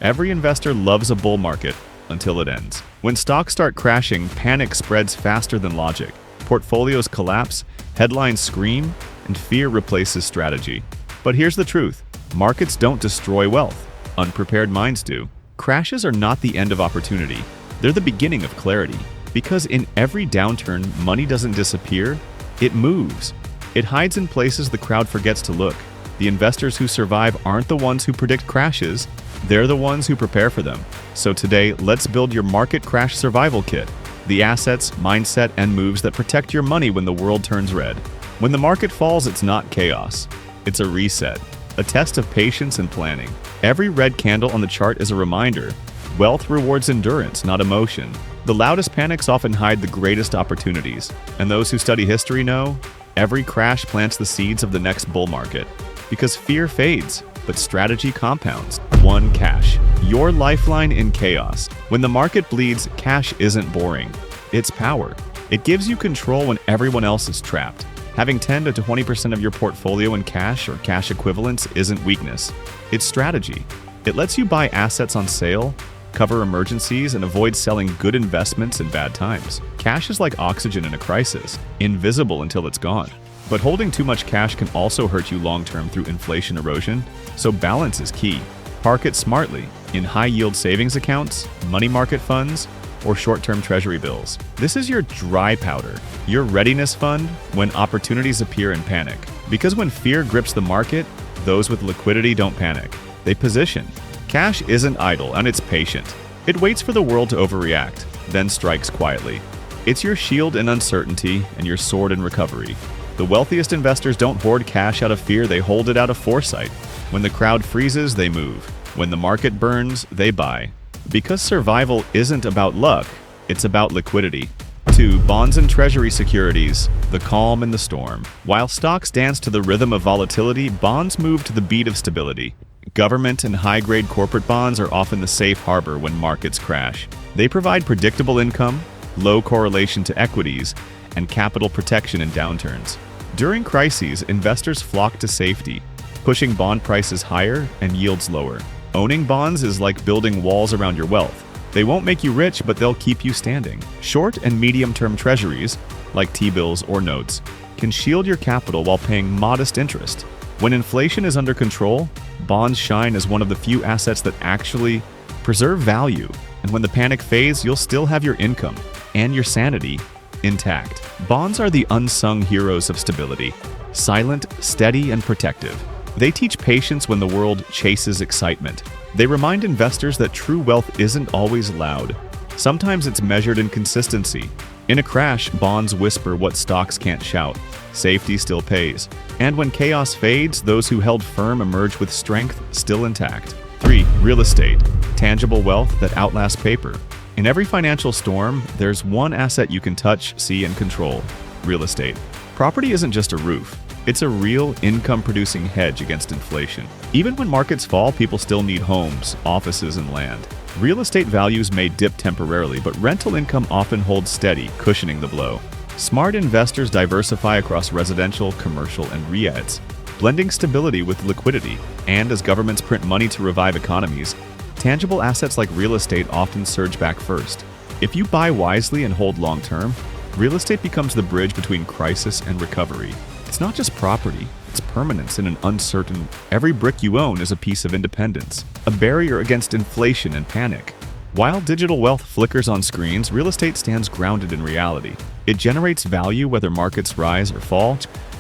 Every investor loves a bull market until it ends. When stocks start crashing, panic spreads faster than logic. Portfolios collapse, headlines scream, and fear replaces strategy. But here's the truth. Markets don't destroy wealth. Unprepared minds do. Crashes are not the end of opportunity. They're the beginning of clarity. Because in every downturn, money doesn't disappear, it moves. It hides in places the crowd forgets to look. The investors who survive aren't the ones who predict crashes, they're the ones who prepare for them. So today, let's build your market crash survival kit. The assets, mindset, and moves that protect your money when the world turns red. When the market falls, it's not chaos. It's a reset, a test of patience and planning. Every red candle on the chart is a reminder. Wealth rewards endurance, not emotion. The loudest panics often hide the greatest opportunities. And those who study history know, every crash plants the seeds of the next bull market. Because fear fades, but strategy compounds. One, cash. Your lifeline in chaos. When the market bleeds, cash isn't boring. It's power. It gives you control when everyone else is trapped. Having 10 to 20% of your portfolio in cash or cash equivalents isn't weakness. It's strategy. It lets you buy assets on sale, cover emergencies, and avoid selling good investments in bad times. Cash is like oxygen in a crisis, invisible until it's gone. But holding too much cash can also hurt you long-term through inflation erosion, so balance is key. Park it smartly in high-yield savings accounts, money market funds, or short-term treasury bills. This is your dry powder, your readiness fund when opportunities appear in panic. Because when fear grips the market, those with liquidity don't panic. They position. Cash isn't idle and it's patient. It waits for the world to overreact, then strikes quietly. It's your shield in uncertainty and your sword in recovery. The wealthiest investors don't hoard cash out of fear, they hold it out of foresight. When the crowd freezes, they move. When the market burns, they buy. Because survival isn't about luck, it's about liquidity. 2. Bonds and treasury securities, the calm in the storm. While stocks dance to the rhythm of volatility, bonds move to the beat of stability. Government and high-grade corporate bonds are often the safe harbor when markets crash. They provide predictable income, low correlation to equities, and capital protection in downturns. During crises, investors flock to safety, pushing bond prices higher and yields lower. Owning bonds is like building walls around your wealth. They won't make you rich, but they'll keep you standing. Short and medium-term treasuries, like T-bills or notes, can shield your capital while paying modest interest. When inflation is under control, bonds shine as one of the few assets that actually preserve value. And when the panic fades, you'll still have your income and your sanity intact. Bonds are the unsung heroes of stability, silent, steady, and protective. They teach patience when the world chases excitement. They remind investors that true wealth isn't always loud. Sometimes it's measured in consistency. In a crash, bonds whisper what stocks can't shout. Safety still pays. And when chaos fades, those who held firm emerge with strength still intact. 3. Real estate, tangible wealth that outlasts paper. In every financial storm, there's one asset you can touch, see, and control: real estate. Property isn't just a roof. It's a real income-producing hedge against inflation. Even when markets fall, people still need homes, offices, and land. Real estate values may dip temporarily, but rental income often holds steady, cushioning the blow. Smart investors diversify across residential, commercial, and REITs, blending stability with liquidity. And as governments print money to revive economies, tangible assets like real estate often surge back first. If you buy wisely and hold long-term, real estate becomes the bridge between crisis and recovery. It's not just property, it's permanence in an uncertain. Every brick you own is a piece of independence, a barrier against inflation and panic. While digital wealth flickers on screens, real estate stands grounded in reality. It generates value whether markets rise or fall,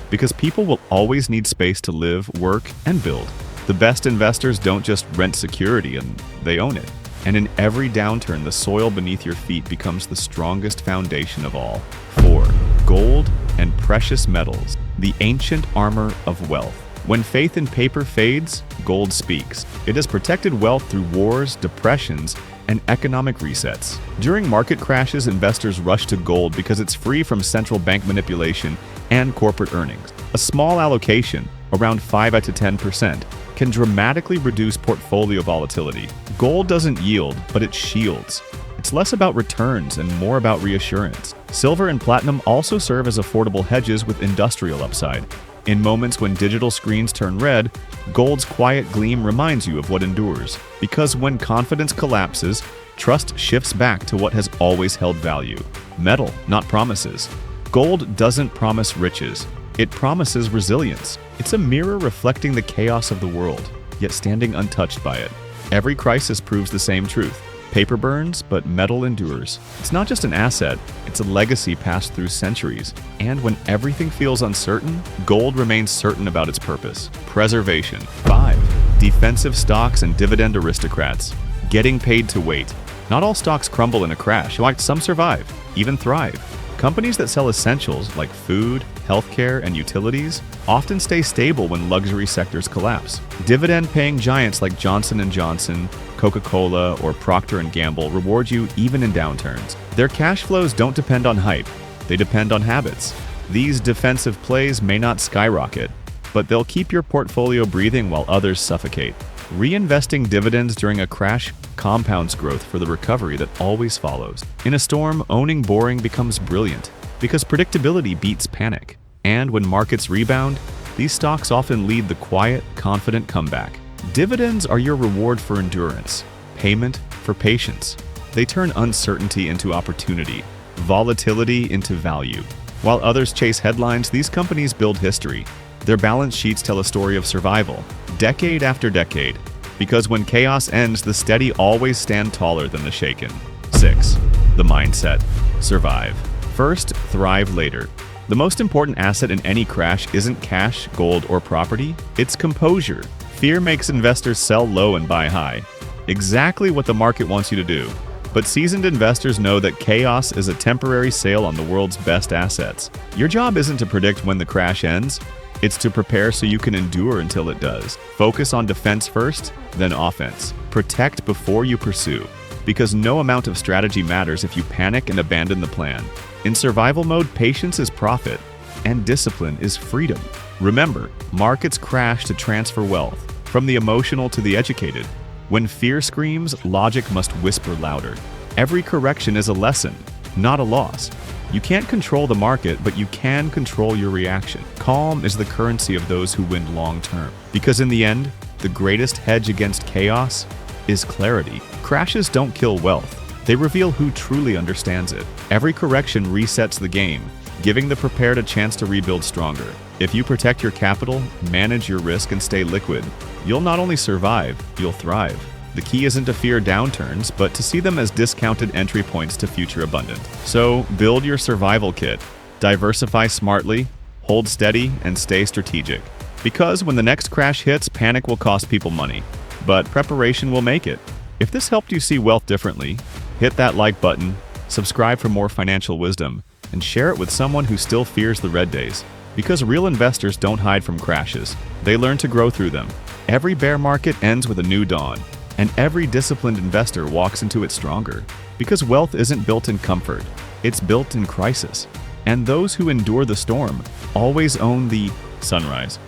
because people will always need space to live, work, and build. The best investors don't just rent security, and they own it. And in every downturn, the soil beneath your feet becomes the strongest foundation of all. 4. Gold and precious metals, the ancient armor of wealth. When faith in paper fades, gold speaks. It has protected wealth through wars, depressions, and economic resets. During market crashes, investors rush to gold because it's free from central bank manipulation and corporate earnings. A small allocation, around 5 to 10%, can dramatically reduce portfolio volatility. Gold doesn't yield, but it shields. It's less about returns and more about reassurance. Silver and platinum also serve as affordable hedges with industrial upside. In moments when digital screens turn red, gold's quiet gleam reminds you of what endures. Because when confidence collapses, trust shifts back to what has always held value: metal, not promises. Gold doesn't promise riches. It promises resilience. It's a mirror reflecting the chaos of the world, yet standing untouched by it. Every crisis proves the same truth. Paper burns, but metal endures. It's not just an asset, it's a legacy passed through centuries. And when everything feels uncertain, gold remains certain about its purpose: preservation. 5. Defensive stocks and dividend aristocrats. Getting paid to wait. Not all stocks crumble in a crash. In fact, some survive, even thrive. Companies that sell essentials like food, healthcare, and utilities often stay stable when luxury sectors collapse. Dividend-paying giants like Johnson & Johnson, Coca-Cola, or Procter & Gamble reward you even in downturns. Their cash flows don't depend on hype, they depend on habits. These defensive plays may not skyrocket, but they'll keep your portfolio breathing while others suffocate. Reinvesting dividends during a crash compounds growth for the recovery that always follows. In a storm, owning boring becomes brilliant because predictability beats panic. And when markets rebound, these stocks often lead the quiet, confident comeback. Dividends are your reward for endurance, payment for patience. They turn uncertainty into opportunity, volatility into value. While others chase headlines, these companies build history. Their balance sheets tell a story of survival, decade after decade. Because when chaos ends, the steady always stand taller than the shaken. 6. The mindset. Survive first, thrive later. The most important asset in any crash isn't cash, gold, or property. It's composure. Fear makes investors sell low and buy high. Exactly what the market wants you to do. But seasoned investors know that chaos is a temporary sale on the world's best assets. Your job isn't to predict when the crash ends. It's to prepare so you can endure until it does. Focus on defense first, then offense. Protect before you pursue, because no amount of strategy matters if you panic and abandon the plan. In survival mode, patience is profit, and discipline is freedom. Remember, markets crash to transfer wealth, from the emotional to the educated. When fear screams, logic must whisper louder. Every correction is a lesson, not a loss. You can't control the market, but you can control your reaction. Calm is the currency of those who win long term. Because in the end, the greatest hedge against chaos is clarity. Crashes don't kill wealth. They reveal who truly understands it. Every correction resets the game, giving the prepared a chance to rebuild stronger. If you protect your capital, manage your risk, and stay liquid, you'll not only survive, you'll thrive. The key isn't to fear downturns, but to see them as discounted entry points to future abundance. So, build your survival kit. Diversify smartly, hold steady, and stay strategic. Because when the next crash hits, panic will cost people money, but preparation will make it. If this helped you see wealth differently, hit that like button, subscribe for more financial wisdom, and share it with someone who still fears the red days. Because real investors don't hide from crashes. They learn to grow through them. Every bear market ends with a new dawn, and every disciplined investor walks into it stronger. Because wealth isn't built in comfort, it's built in crisis. And those who endure the storm always own the sunrise.